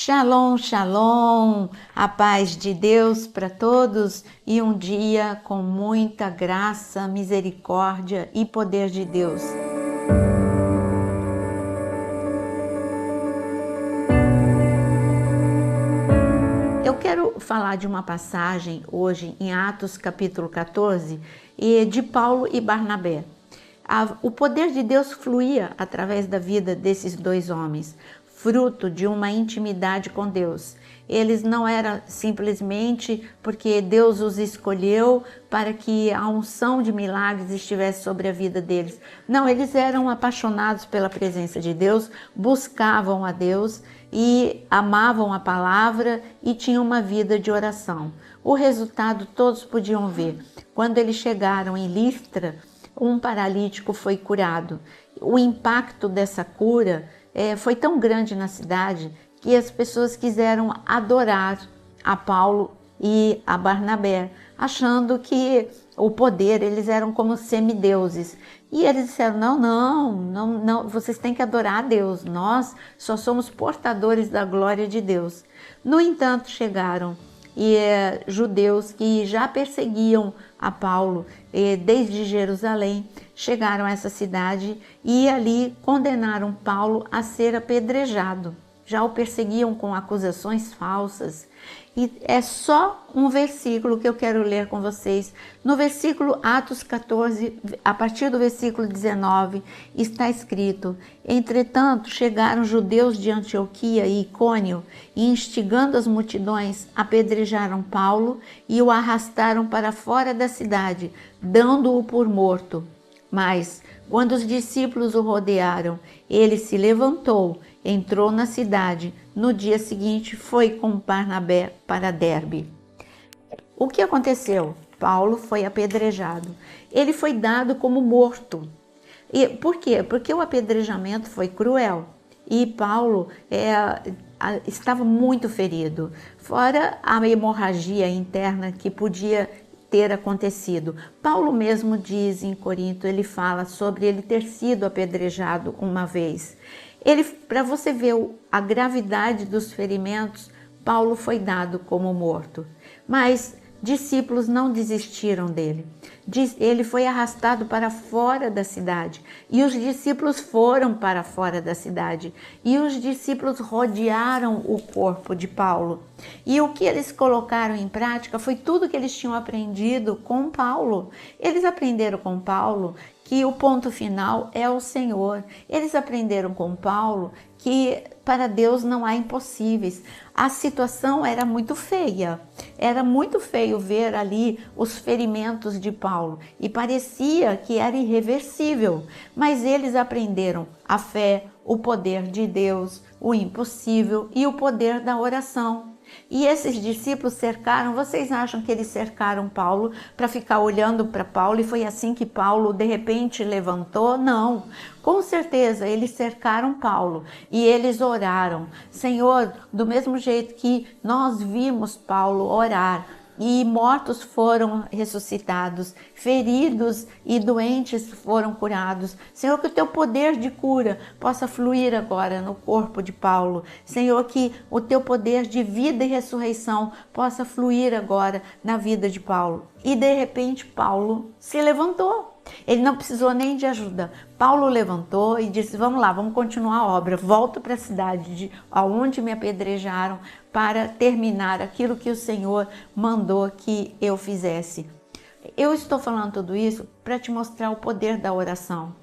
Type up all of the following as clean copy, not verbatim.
Shalom, shalom, a paz de Deus para todos e um dia com muita graça, misericórdia e poder de Deus. Eu quero falar de uma passagem hoje em Atos capítulo 14 de Paulo e Barnabé. O poder de Deus fluía através da vida desses dois homens, fruto de uma intimidade com Deus. Eles não eram simplesmente porque Deus os escolheu para que a unção de milagres estivesse sobre a vida deles. Não, eles eram apaixonados pela presença de Deus, buscavam a Deus e amavam a palavra e tinham uma vida de oração. O resultado todos podiam ver. Quando eles chegaram em Listra, um paralítico foi curado. O impacto dessa cura foi tão grande na cidade que as pessoas quiseram adorar a Paulo e a Barnabé, achando que o poder, eles eram como semideuses. E eles disseram, não, vocês têm que adorar a Deus, nós só somos portadores da glória de Deus. No entanto, chegaram judeus que já perseguiam a Paulo desde Jerusalém, chegaram a essa cidade e ali condenaram Paulo a ser apedrejado. Já o perseguiam com acusações falsas. E é só um versículo que eu quero ler com vocês. No versículo Atos 14, a partir do versículo 19, está escrito: Entretanto, chegaram judeus de Antioquia e Icônio, e instigando as multidões, apedrejaram Paulo e o arrastaram para fora da cidade, dando-o por morto. Mas, quando os discípulos o rodearam, ele se levantou, entrou na cidade. No dia seguinte, foi com Barnabé para Derbe. O que aconteceu? Paulo foi apedrejado. Ele foi dado como morto. E por quê? Porque o apedrejamento foi cruel. E Paulo estava muito ferido. Fora a hemorragia interna que podia ter acontecido. Paulo mesmo diz em Corinto, ele fala sobre ele ter sido apedrejado uma vez. Para você ver a gravidade dos ferimentos, Paulo foi dado como morto. Mas discípulos não desistiram dele. Ele foi arrastado para fora da cidade. E os discípulos foram para fora da cidade. E os discípulos rodearam o corpo de Paulo. E o que eles colocaram em prática foi tudo que eles tinham aprendido com Paulo. Eles aprenderam com Paulo que o ponto final é o Senhor. Eles aprenderam com Paulo que para Deus não há impossíveis. A situação era muito feia. Era muito feio ver ali os ferimentos de Paulo e parecia que era irreversível. Mas eles aprenderam a fé, o poder de Deus, o impossível e o poder da oração. E esses discípulos cercaram, vocês acham que eles cercaram Paulo para ficar olhando para Paulo e foi assim que Paulo de repente levantou? Não, com certeza eles cercaram Paulo e eles oraram. Senhor, do mesmo jeito que nós vimos Paulo orar, e mortos foram ressuscitados, feridos e doentes foram curados. Senhor, que o teu poder de cura possa fluir agora no corpo de Paulo. Senhor, que o teu poder de vida e ressurreição possa fluir agora na vida de Paulo. E de repente Paulo se levantou. Ele não precisou nem de ajuda. Paulo levantou e disse, vamos lá, vamos continuar a obra. Volto para a cidade onde me apedrejaram para terminar aquilo que o Senhor mandou que eu fizesse. Eu estou falando tudo isso para te mostrar o poder da oração.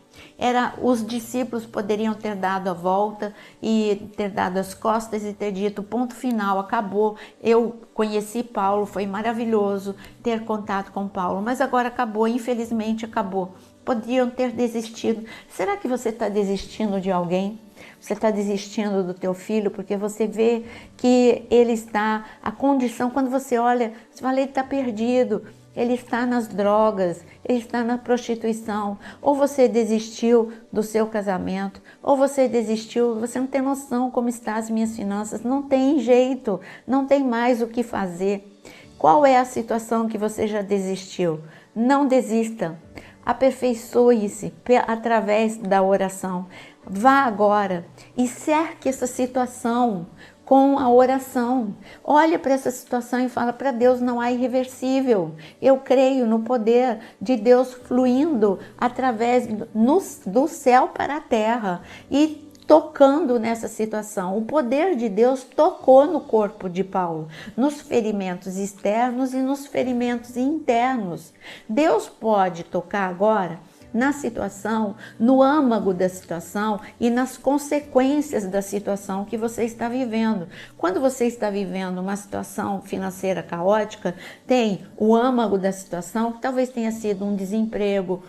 Os discípulos poderiam ter dado a volta e ter dado as costas e ter dito, ponto final, acabou. Eu conheci Paulo, foi maravilhoso ter contato com Paulo, mas agora acabou, infelizmente acabou. Poderiam ter desistido. Será que você está desistindo de alguém? Você está desistindo do teu filho porque você vê que ele está, a condição, quando você olha, você fala, ele está perdido. Ele está nas drogas, ele está na prostituição, ou você desistiu do seu casamento, ou você desistiu, você não tem noção como estão as minhas finanças, não tem jeito, não tem mais o que fazer. Qual é a situação que você já desistiu? Não desista, aperfeiçoe-se através da oração. Vá agora e cerque essa situação com a oração. Olha para essa situação e fala: para Deus não há irreversível. Eu creio no poder de Deus fluindo através do céu para a terra e tocando nessa situação. O poder de Deus tocou no corpo de Paulo, nos ferimentos externos e nos ferimentos internos. Deus pode tocar agora na situação, no âmago da situação e nas consequências da situação que você está vivendo. Quando você está vivendo uma situação financeira caótica, tem o âmago da situação, que talvez tenha sido um desemprego,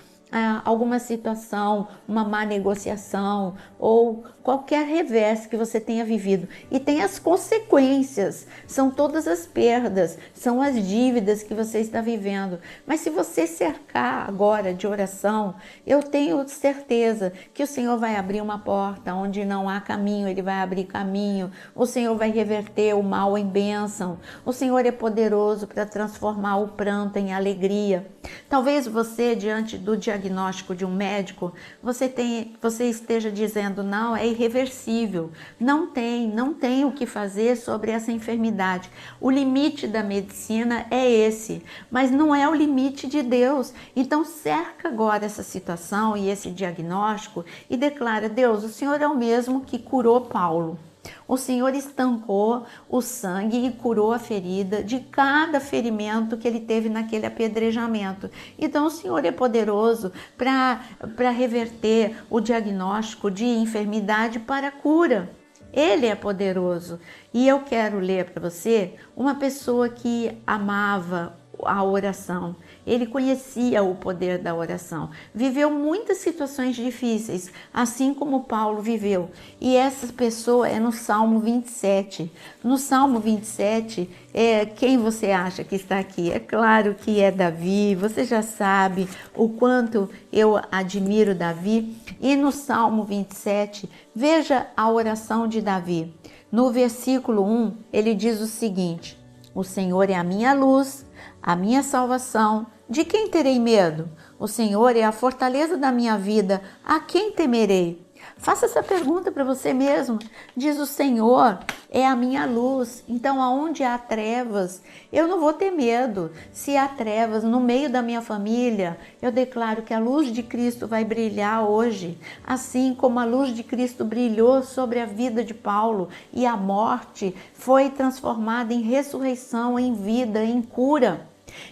alguma situação, uma má negociação ou qualquer revés que você tenha vivido. E tem as consequências, são todas as perdas, são as dívidas que você está vivendo. Mas se você cercar agora de oração, eu tenho certeza que o Senhor vai abrir uma porta onde não há caminho, Ele vai abrir caminho. O Senhor vai reverter o mal em bênção. O Senhor é poderoso para transformar o pranto em alegria. Talvez você, diante do diagnóstico de um médico, você esteja dizendo: não, é irreversível, não tem o que fazer sobre essa enfermidade. O limite da medicina é esse, mas não é o limite de Deus. Então cerca agora essa situação e esse diagnóstico e declara: Deus, o Senhor é o mesmo que curou Paulo. O Senhor estancou o sangue e curou a ferida de cada ferimento que ele teve naquele apedrejamento. Então o Senhor é poderoso para reverter o diagnóstico de enfermidade para a cura. Ele é poderoso. E eu quero ler para você uma pessoa que amava a oração. Ele conhecia o poder da oração. Viveu muitas situações difíceis, assim como Paulo viveu. E essa pessoa é no Salmo 27. No Salmo 27, quem você acha que está aqui? É claro que é Davi. Você já sabe o quanto eu admiro Davi. E no Salmo 27, veja a oração de Davi. No versículo 1, ele diz o seguinte: o Senhor é a minha luz, a minha salvação, de quem terei medo? O Senhor é a fortaleza da minha vida, a quem temerei? Faça essa pergunta para você mesmo. Diz: o Senhor é a minha luz, então aonde há trevas, eu não vou ter medo. Se há trevas no meio da minha família, eu declaro que a luz de Cristo vai brilhar hoje, assim como a luz de Cristo brilhou sobre a vida de Paulo e a morte foi transformada em ressurreição, em vida, em cura.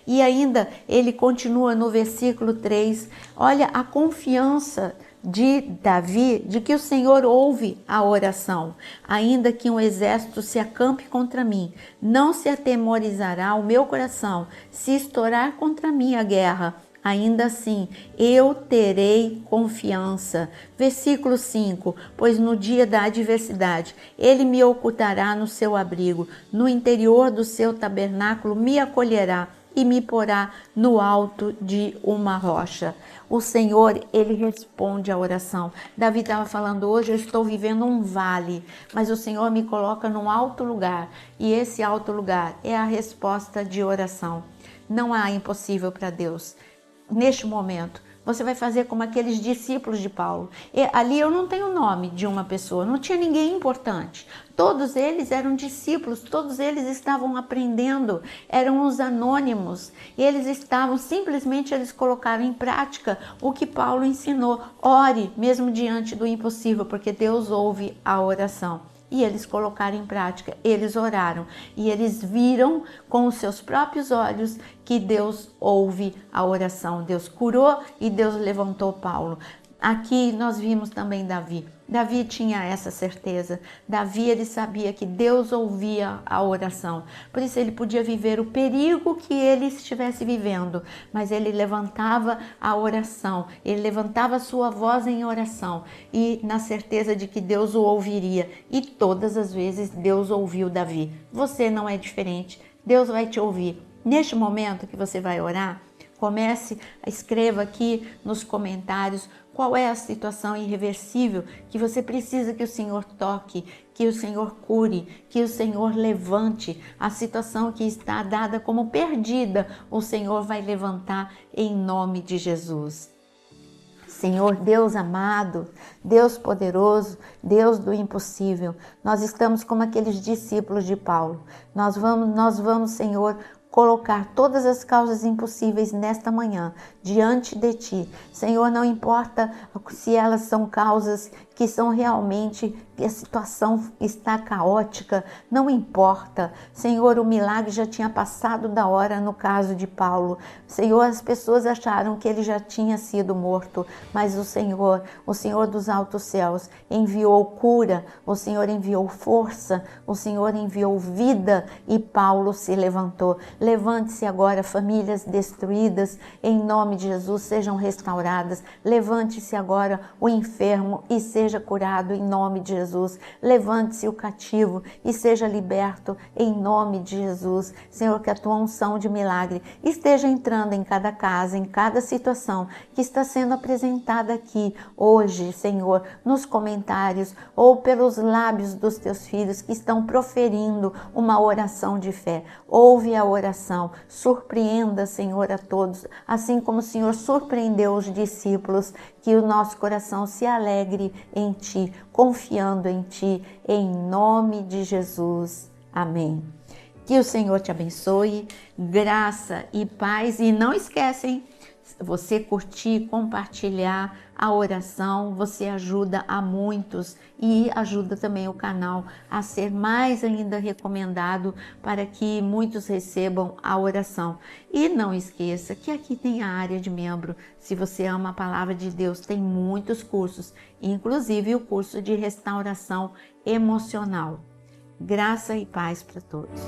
E ainda ele continua no versículo 3, olha a confiança de Davi, de que o Senhor ouve a oração. Ainda que um exército se acampe contra mim, não se atemorizará o meu coração. Se estourar contra mim a guerra, ainda assim eu terei confiança. Versículo 5, pois no dia da adversidade ele me ocultará no seu abrigo, no interior do seu tabernáculo me acolherá e me porá no alto de uma rocha. O Senhor, Ele responde à oração. Davi estava falando: hoje eu estou vivendo um vale, mas o Senhor me coloca num alto lugar, e esse alto lugar é a resposta de oração. Não há impossível para Deus. Neste momento, você vai fazer como aqueles discípulos de Paulo. Ali eu não tenho o nome de uma pessoa, não tinha ninguém importante. Todos eles eram discípulos, todos eles estavam aprendendo, eram os anônimos. E eles colocaram em prática o que Paulo ensinou. Ore mesmo diante do impossível, porque Deus ouve a oração. E eles colocaram em prática, eles oraram e eles viram com os seus próprios olhos que Deus ouve a oração. Deus curou e Deus levantou Paulo. Aqui nós vimos também Davi. Davi tinha essa certeza. Davi, ele sabia que Deus ouvia a oração. Por isso ele podia viver o perigo que ele estivesse vivendo, mas ele levantava a oração, ele levantava a sua voz em oração e na certeza de que Deus o ouviria. E todas as vezes Deus ouviu Davi. Você não é diferente. Deus vai te ouvir. Neste momento que você vai orar, escreva aqui nos comentários qual é a situação irreversível que você precisa que o Senhor toque, que o Senhor cure, que o Senhor levante. A situação que está dada como perdida, o Senhor vai levantar em nome de Jesus. Senhor Deus amado, Deus poderoso, Deus do impossível, nós estamos como aqueles discípulos de Paulo. Nós vamos, Senhor, colocar todas as causas impossíveis nesta manhã diante de Ti. Senhor, não importa se elas são causas que são realmente, que a situação está caótica, não importa. Senhor, o milagre já tinha passado da hora no caso de Paulo. Senhor, as pessoas acharam que ele já tinha sido morto, mas o Senhor dos altos céus, enviou cura, o Senhor enviou força, o Senhor enviou vida e Paulo se levantou. Levante-se agora, famílias destruídas, em nome de Jesus, sejam restauradas. Levante-se agora o enfermo e seja curado em nome de Jesus. Levante-se o cativo e seja liberto em nome de Jesus. Senhor, que a tua unção de milagre esteja entrando em cada casa, em cada situação que está sendo apresentada aqui hoje, Senhor, nos comentários ou pelos lábios dos teus filhos que estão proferindo uma oração de fé. Ouve a oração, surpreenda, Senhor, a todos, assim como o Senhor surpreendeu os discípulos, que o nosso coração se alegre em Ti, confiando em Ti, em nome de Jesus. Amém. Que o Senhor te abençoe, graça e paz. E não esquecem, você curtir, compartilhar a oração, você ajuda a muitos e ajuda também o canal a ser mais ainda recomendado para que muitos recebam a oração. E não esqueça que aqui tem a área de membro. Se você ama a palavra de Deus, tem muitos cursos, inclusive o curso de restauração emocional. Graça e paz para todos.